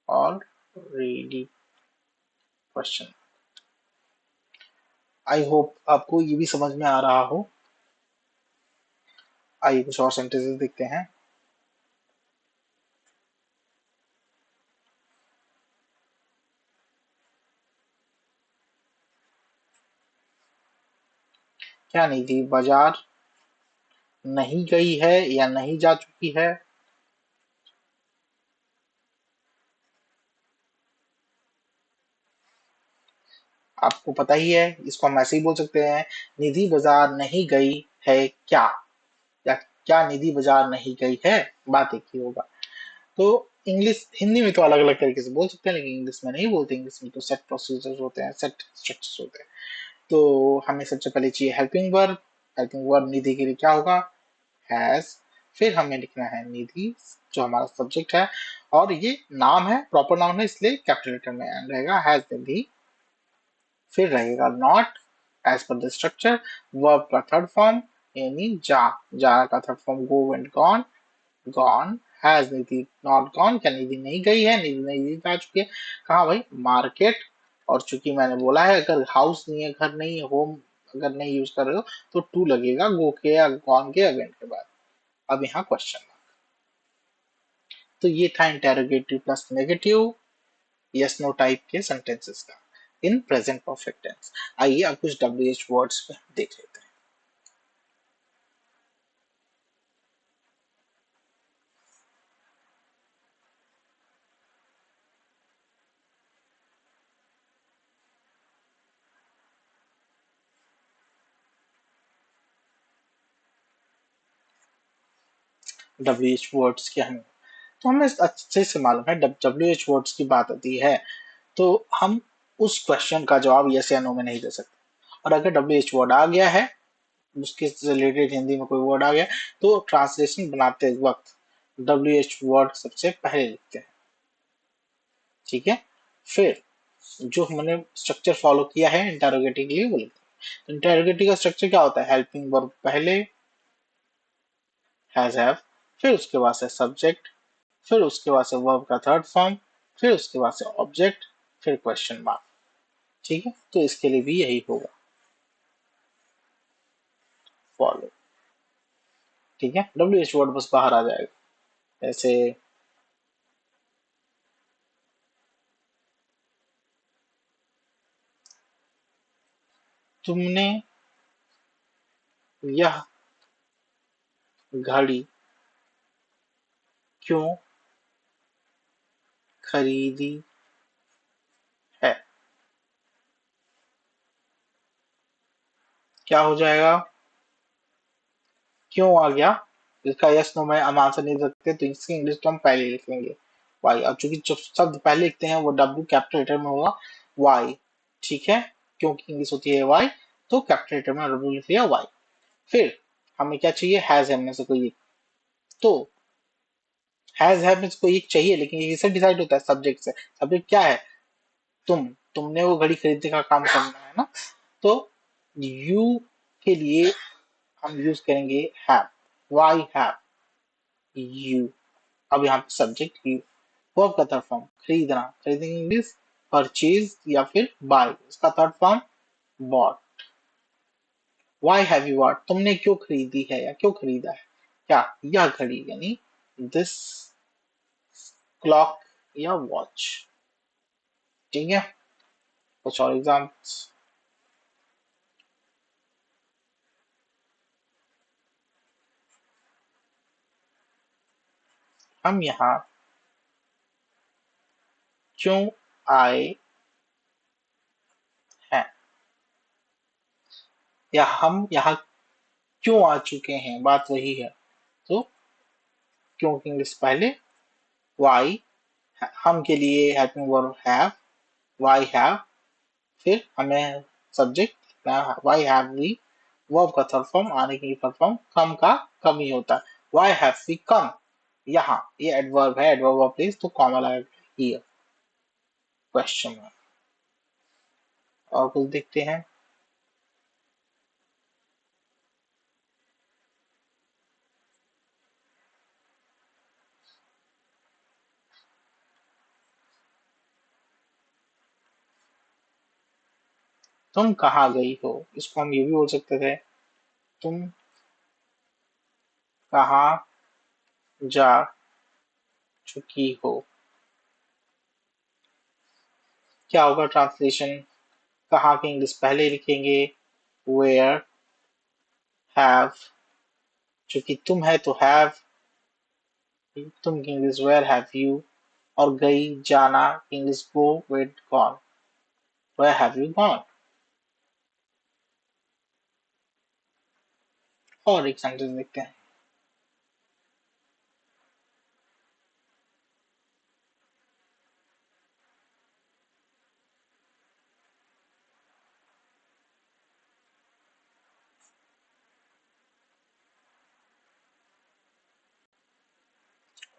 already question. I hope आपको ये भी समझ में आ रहा हो। आइए कुछ और सेंटेंसेस देखते हैं। क्या निधि बाजार नहीं गई है या नहीं जा चुकी है। आपको पता ही है, इसको हम ऐसे ही बोल सकते हैं, निधि बाजार नहीं गई है क्या, या क्या निधि बाजार नहीं गई है, बात एक ही होगा। तो इंग्लिश हिंदी में तो अलग अलग तरीके से बोल सकते हैं, लेकिन इंग्लिश में नहीं बोलते। इंग्लिश में तो सेट प्रोसीजर्स होते हैं, सेट स्ट्रक्चर्स होते हैं। तो हमें सबसे पहले चाहिए हेल्पिंग वर्ब। हेल्पिंग वर्ब निधि के लिए क्या होगा, हैज। फिर हमें लिखना है निधि, जो हमारा सब्जेक्ट है, और ये नाम है, प्रॉपर नाउन है, इसलिए कैपिटल लेटर में रहेगा हैज निधि। फिर रहेगा not as per the structure, verb का थर्ड फॉर्म यानी जा, जा का third form go and gone, gone. Has Nidhi not gone, क्या निधि नहीं गई है, निधि नहीं जा चुकी है। कहाँ भाई, मार्केट। और चूंकि मैंने बोला है अगर हाउस नहीं है, घर नहीं है, होम अगर नहीं यूज कर रहे हो, तो टू लगेगा गो के या गॉन के अगेंस्ट के बाद। अब यहाँ क्वेश्चन। तो ये था interrogative plus negative yes no type के सेंटेंसेस का इन प्रेजेंट परफेक्ट टेंस। आइए अब कुछ डब्ल्यूएच वर्ड्स पे देख लेते हैं। डब्ल्यूएच वर्ड्स क्या है, तो हमें अच्छे से मालूम है डब्ल्यूएच वर्ड्स की बात आती है तो हम उस क्वेश्चन का जवाब यस या नो में नहीं दे सकते। और अगर डब्ल्यूएच वर्ड आ गया है, उसके रिलेटेड हिंदी में कोई वर्ड आ गया, तो ट्रांसलेशन बनाते वक्त डब्ल्यूएच वर्ड सबसे पहले लिखते हैं, ठीक है। फिर जो हमने स्ट्रक्चर फॉलो किया है इंटरोगेटिव के लिए, वो लिखते हैं। तो इंटरोगेटिव का स्ट्रक्चर क्या होता है, हेल्पिंग वर्ब पहले, हैज हैव, फिर उसके बाद से सब्जेक्ट, फिर उसके बाद से वर्ब का थर्ड फॉर्म, फिर उसके बाद से ऑब्जेक्ट, फिर क्वेश्चन मार्क, ठीक है। तो इसके लिए भी यही होगा, फॉलो, ठीक है। डब्ल्यू एच वर्ड बस बाहर आ जाएगा, जैसे तुमने यह घड़ी क्यों खरीदी है, क्या हो जाएगा, क्यों आ गया, इसका यस नो में हम आंसर नहीं दे सकते, तो इसकी इंग्लिश तो हम पहले ही लिख लेंगे वाई। अब चूंकि जो शब्द पहले लिखते हैं वो डब्ल्यू कैपिटल लेटर में होगा, वाई, ठीक है, क्योंकि इंग्लिश होती है वाई, तो कैपिटल लेटर में डब्ल्यू लिख लिया वाई। फिर हमें क्या चाहिए, हैज है में से कोई एक, तो हैज है में से कोई एक चाहिए, लेकिन ये किससे डिसाइड होता है, सब्जेक्ट से। सब्जेक्ट क्या है, तुमने वो घड़ी खरीदने का काम करना है ना, तो यू के लिए हम यूज करेंगे हैव, वाई हैव यू। अब यहाँ पे सब्जेक्ट यू, वर्ब का थर्ड फॉर्म खरीदना, खरीदने की इंग्लिश परचेज या फिर बाय, इसका third form bought. Why have you bought, तुमने क्यों खरीदी है या क्यों खरीदा है, क्या, यह घड़ी यानी दिस क्लॉक या वॉच, ठीक है। कुछ और एग्जाम्पल्स, हम यहाँ क्यों आए हैं, या हम यहाँ क्यों आ चुके हैं, बात वही है। तो क्यों की इंग्लिश पहले, वाई हम के लिए helping verb have, why have, फिर हमें सब्जेक्ट लिखना है, वाई हैव वी, वर्ब का थर्ड फॉर्म आने के लिए थर्ड फॉर्म, कम का कम ही होता है, वाई हैव वी कम। यहाँ ये एडवर्ब है, एडवर्ब ऑफ प्लेस, तो कॉमा लगेगा हियर, क्वेश्चन में। और कुछ देखते हैं। तुम कहाँ गई हो, इसको हम ये भी बोल सकते थे, तुम कहाँ जा चुकी हो। क्या होगा ट्रांसलेशन, कहाँ की इंग्लिश पहले लिखेंगे, वेयर, हैव, चूंकि तुम है तो हैव, तुम की इंग्लिश वेयर हैव यू, और गई जाना English go, went gone, where have you gone. और एक सेंटेंस देखते हैं।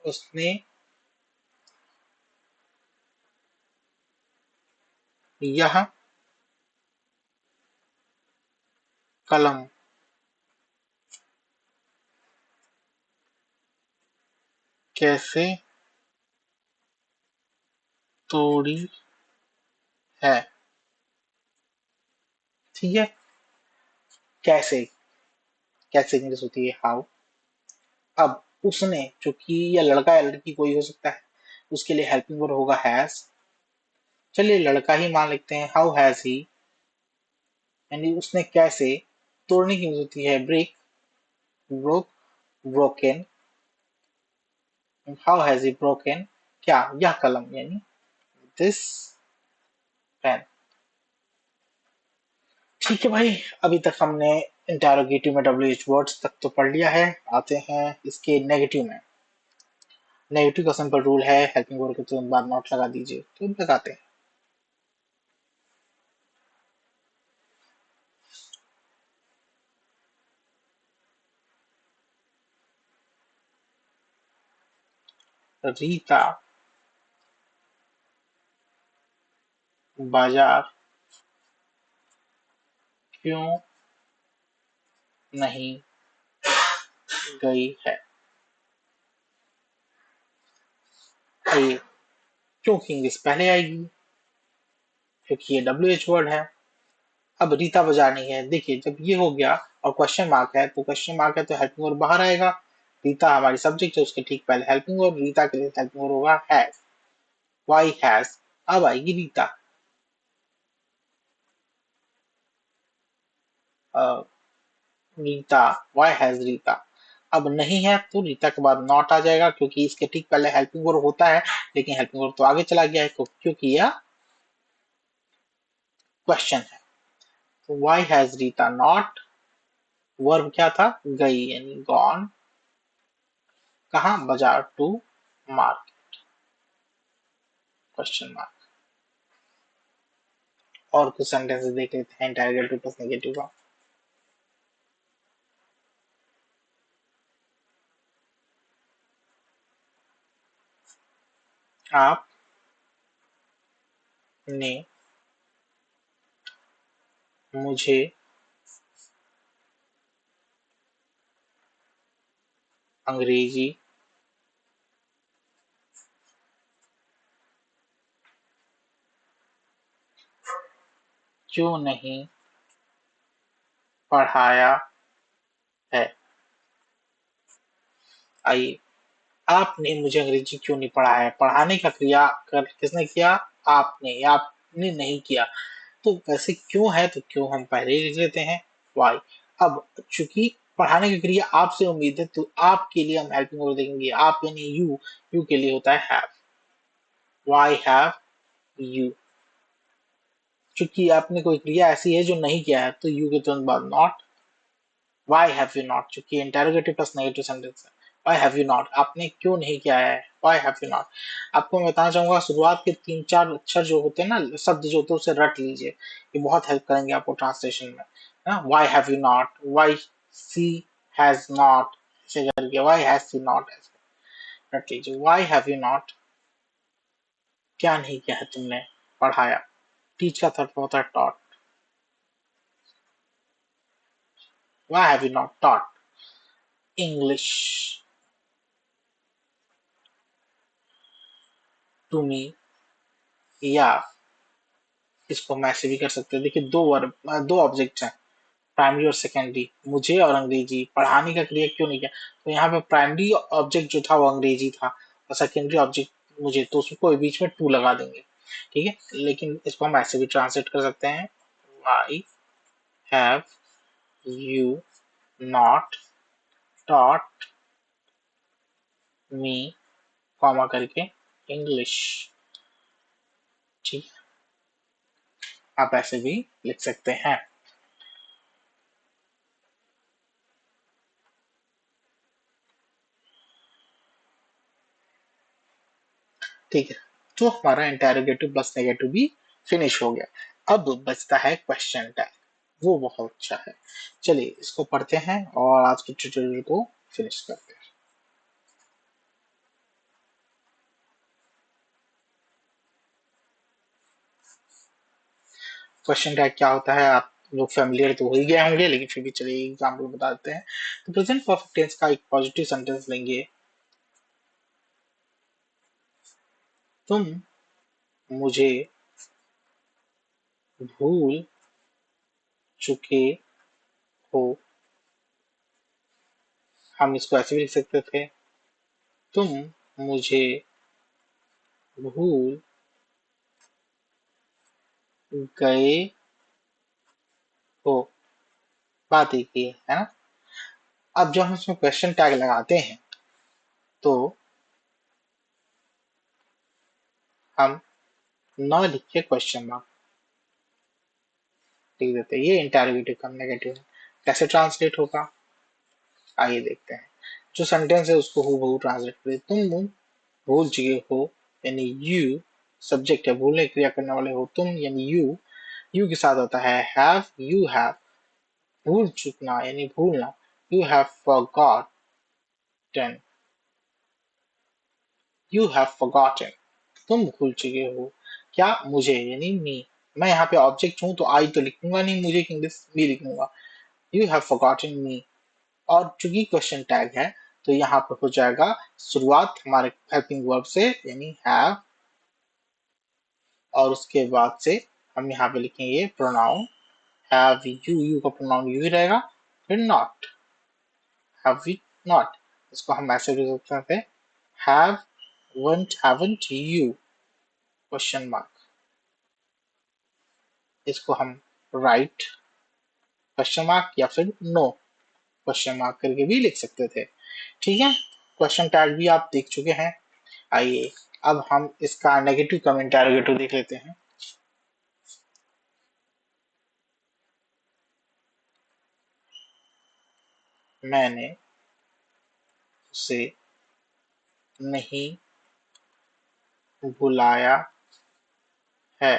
उसने यह कलम कैसे तोड़ी है। ठीक है, कैसे, कैसे इंग्लिश होती है हाउ। अब उसने, चूंकि यह लड़का या लड़की कोई हो सकता है, उसके लिए हेल्पिंग वर्ब होगा हैज। चलिए लड़का ही मान लेते हैं, हाउ हैज ही, यानी उसने कैसे, तोड़ने की यूज होती है break, broke, broken, how has he broken, क्या, यह कलम, यानी दिस पेन। ठीक है भाई, अभी तक हमने इंटेरोगेटिव में WH वर्ड्स तक तो पढ़ लिया है। आते हैं इसके नेगेटिव में। नेगेटिव का सिंपल रूल है, हेल्पिंग वर्ब के तुरंत बाद नॉट लगा दीजिए, तो लगाते हैं। रीता बाजार क्यों नहीं गई है। ये क्यों की इंग्लिश पहले आएगी, क्योंकि ये WH वर्ड है। अब रीता बजानी है, देखिए जब ये हो गया और क्वेश्चन मार्क है, तो क्वेश्चन मार्क है तो हेल्पिंग वर्ब बाहर आएगा। रीता हमारी सब्जेक्ट है, उसके ठीक पहले हेल्पिंग वर्ब, रीता के लिए हेल्पिंग वर्ब होगा हैज, वाई हैज। अब आएगी रीता, रीता, वाई हैज रीता। अब नहीं है तो रीता के बाद नॉट आ जाएगा, क्योंकि इसके ठीक पहले हेल्पिंग वर्ब होता है, लेकिन हेल्पिंग वर्ब तो आगे चला गया है, क्योंकि यह क्वेश्चन है। तो why has Rita not, verb क्या था, गई, यानी गॉन, कहा, बाजार, टू मार्केट, क्वेश्चन मार्क। और कुछ सेंटेंसेस देख लेते हैं इंटरोगेटिव प्लस नेगेटिव का। आप ने मुझे अंग्रेजी क्यों नहीं पढ़ाया है। आइए, आपने मुझे अंग्रेजी क्यों नहीं पढ़ाया है, पढ़ाने का क्रिया कर किसने किया, आपने, या आपने नहीं किया। तो वैसे क्यों है तो क्यों हम पहले ही लिख लेते हैं, वाई। अब चूंकि पढ़ाने की क्रिया आपसे उम्मीद है, तो आपके लिए हम हेल्पिंग वर्ब देंगे, आप यानी यू, यू के लिए होता है हैव, वाई हैव यू। चूंकि आपने कोई क्रिया ऐसी है जो नहीं किया है, तो यू के तुरंत बाद not, Y have you not, चूंकि इंटेरोगेटिव प्लस नेगेटिव सेंटेंस है, वाई हैव यू नॉट, आपने क्यों नहीं किया है, Why have you not? आपको मैं बताना चाहूंगा, शुरुआत के 3-4 अक्षर जो होते हैं ना, शब्द जो होते हैं उसे रट लीजिए, ये बहुत हेल्प करेंगे आपको ट्रांसलेशन में, है ना। Why have you not? Why she has not? ऐसे करके Why has she not? ऐसे रट लीजिए। Why have you not? क्या नहीं किया है तुमने? पढ़ाया। टीच का अर्थ होता है taught। Why have you not taught English to me? या इसको हम ऐसे भी कर सकते हैं, देखिए दो वर्ब, दो ऑब्जेक्ट हैं, प्राइमरी और सेकेंडरी, मुझे और अंग्रेजी। पढ़ाने का क्रिया क्यों नहीं किया, तो यहाँ पे प्राइमरी ऑब्जेक्ट जो था वो अंग्रेजी था और सेकेंडरी ऑब्जेक्ट मुझे, तो उसको बीच में टू लगा देंगे, ठीक है। लेकिन इसको हम ऐसे भी ट्रांसलेट कर सकते हैं, Y have you not taught me, comma करके इंग्लिश, ठीक है। आप ऐसे भी लिख सकते हैं। ठीक है, तो हमारा इंटेरोगेटिव प्लस नेगेटिव भी फिनिश हो गया। अब बचता है क्वेश्चन टैग, वो बहुत अच्छा है। चलिए इसको पढ़ते हैं और आज के ट्यूटोरियल को फिनिश करते हैं। क्वेश्चन टैग क्या होता है आप लोग फैमिलियर तो हो ही गए होंगे, लेकिन फिर भी चलिए एग्जाम्पल बता देते हैं। तो प्रेजेंट परफेक्ट टेंस का एक पॉजिटिव सेंटेंस लेंगे, तुम मुझे भूल चुके हो। हम इसको ऐसे भी लिख सकते थे, तुम मुझे भूल गए हो। बात एक ही है ना। अब जब हम इसमें क्वेश्चन टैग लगाते हैं तो हम न लिख के क्वेश्चन मार्क लिख देते हैं, ये इंटेरोगेटिव का नेगेटिव है। कैसे ट्रांसलेट होगा आइए देखते हैं। जो सेंटेंस है उसको हूबहू ट्रांसलेट करिए, तुम भूल चुके हो, यानी यू सब्जेक्ट है, भूलने की क्रिया करने वाले हो तुम, यानी यू के साथ होता है हैव, यू हैव, भूल चुकना यानी भूलना, you have forgotten, you have forgotten, तुम भूल चुके हो। क्या मुझे यानी मी, मैं यहाँ पे ऑब्जेक्ट हूँ तो आई तो लिखूंगा नहीं, मुझे इंग्लिश मी लिखूंगा। यू हैव फॉरगॉटन मी, और चूंकि क्वेश्चन टैग है तो यहाँ पे हो जाएगा शुरुआत हमारे हेल्पिंग वर्ब से यानी हैव, और उसके बाद से हम यहाँ पे लिखेंगे प्रोनाउन हैव यू, यू का प्रोनाउन यू ही रहेगा, फिर नॉट, हैव वी नॉट। इसको हम ऐसे भी लिख सकते हैं, have want haven't you question mark, इसको हम राइट क्वेश्चन मार्क या फिर नो क्वेश्चन मार्क करके भी लिख सकते थे, ठीक है। क्वेश्चन टैग भी आप देख चुके हैं। आइए अब हम इसका नेगेटिव कम इंटेरोगेटिव देख लेते हैं। मैंने उसे नहीं बुलाया है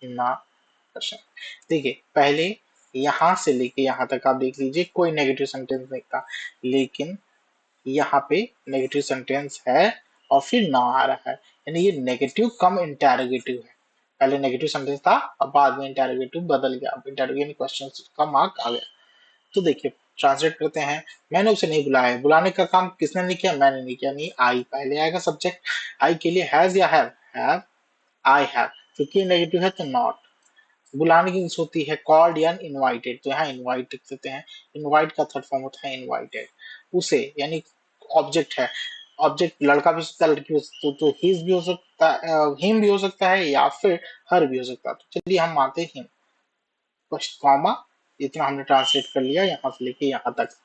ना प्रश्न। देखिए पहले यहां से लेके यहां तक आप देख लीजिए कोई नेगेटिव सेंटेंस नहीं था, लेकिन यहाँ पे नेगेटिव सेंटेंस है और फिर ना आ रहा है, यानी ये नेगेटिव कम इंटेरोगेटिव है। पहले नेगेटिव सेंटेंस था और बाद में इंटेरोगेटिव बदल गया, अब इंटेरोगेटिव क्वेश्चन का मार्क आ गया। तो देखिए ट्रांसलेट करते हैं, मैंने उसे नहीं बुलाया, बुलाने का काम किसने नहीं किया, मैंने नहीं किया, नहीं आई पहले आएगा सब्जेक्ट, आई के लिए हैज या हैव, आई हैव, क्योंकि नेगेटिव है तो नॉट। बुलाने की यूज होती है कॉल्ड या इनवाइटेड, तो यहाँ इनवाइट लिख देते हैं, इनवाइट का थर्ड फॉर्म होता है इनवाइटेड। उसे यानी ऑब्जेक्ट है, ऑब्जेक्ट लड़का भी हो सकता है लड़की हो सकती है, तो हिज भी हो सकता है, हिम भी हो सकता है या फिर हर भी हो सकता है, तो चलिए हम मानते हैं हिम, कॉमा, इतना हमने ट्रांसलेट कर लिया यहाँ से लेके यहाँ तक।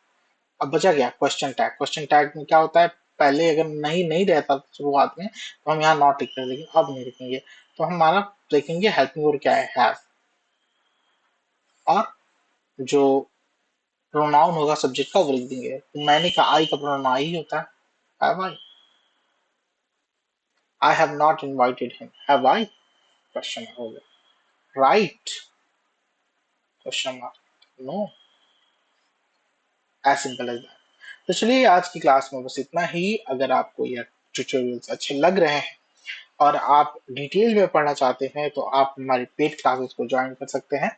अब बचा गया क्वेश्चन टैग, क्वेश्चन टैग में क्या होता है, पहले अगर नहीं नहीं रहता शुरुआत में तो हम यहाँ नॉट लिखते हैं, लेकिन अब नहीं लिखेंगे, तो हमारा देखेंगे हेल्पिंग वर्ब क्या है हैव, और जो प्रोनाउन होगा सब्जेक्ट का, वो लिख देंगे। तो मैंने कहा आई का प्रोनाउन आई ही होता है। Have I? I have not invited him. Have I? Question हो गया। Right? Question mark. No. As simple as that. तो चलिए आज की क्लास में बस इतना ही। अगर आपको यह ट्यूटोरियल्स अच्छे लग रहे हैं और आप डिटेल में पढ़ना चाहते हैं तो आप हमारी पेड क्लासेस को ज्वाइन कर सकते हैं,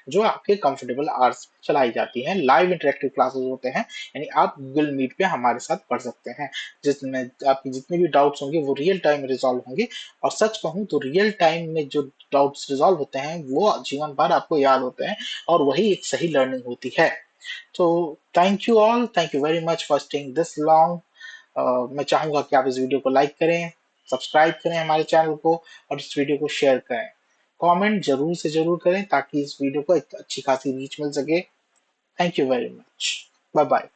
जो आपके कंफर्टेबल आवर्स में चलाई जाती हैं। लाइव इंटरेक्टिव क्लासेस होते हैं, यानी आप गूगल मीट पे हमारे साथ पढ़ सकते हैं, जिसमें आपकी जितने भी डाउट्स होंगे वो रियल टाइम में रिजॉल्व होंगे। और सच कहूँ तो रियल टाइम में जो डाउट्स रिजॉल्व होते हैं वो जीवन भर आपको याद होते हैं, और वही एक सही लर्निंग होती है। तो thank you all, thank you very much for staying this long. मैं चाहूंगा कि आप इस वीडियो को लाइक करें, सब्सक्राइब करें हमारे चैनल को, और इस वीडियो को शेयर करें। कमेंट जरूर से जरूर करें ताकि इस वीडियो को एक अच्छी खासी रीच मिल सके। Thank you very much. Bye bye.